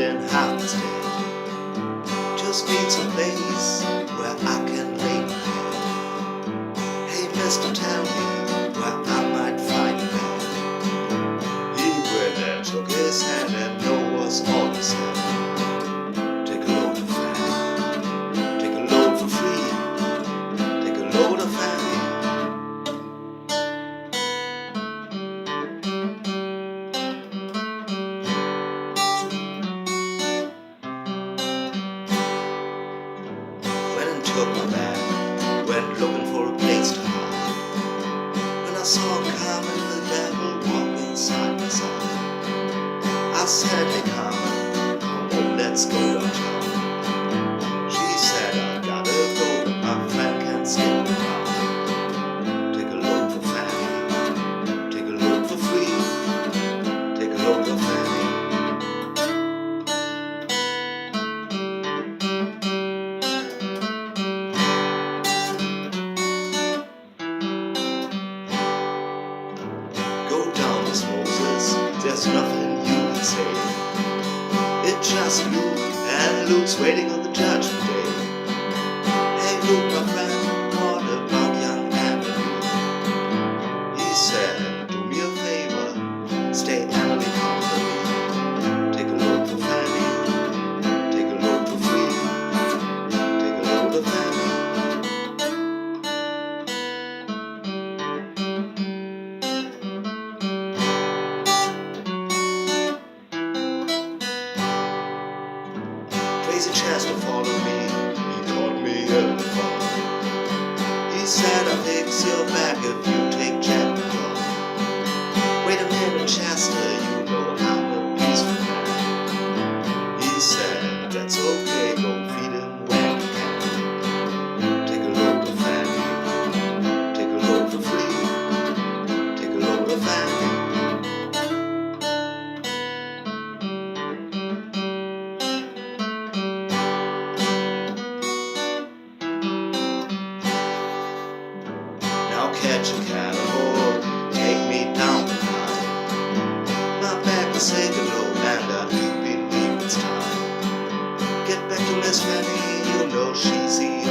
and half past dead. Just need some place where I can lay my head. Hey, mister, tell me where I might find a bed. He grinned and shook his hand and no was all he said. Take a load of Fanny, take a load for free, take a load of Fanny. Took my bag, went looking for a place to hide. When I saw Carmen the devil walking side by side, I said, hey Carmen, come on, let's go downtown. She said, I gotta go, but my friend can't stick around. Take a load for Fanny, take a load for free, take a load of Fanny. Go down, Miss Moses, there's nothing you can say. It's just Luke, and Luke's waiting on the judgment day. Hey Luke, my friend, what about young Anthony? He said, do me a favor, stay Emily company. Take a load for Fanny, take a load for free, take a load of Fanny. Crazy Chester followed me, he caught me in the fall. He said, I'll fix your back if you take Jack the dog. Wait a minute, Chester, you know I'm a peaceful man. He said, that's okay, go feed him when you can. Take a load of Fanny, take a load for free, take a load of Fanny. I'll catch a cannonball, take me down the line. My back is aching low and I do believe it's time. Get back to Miss Fanny, you know she's the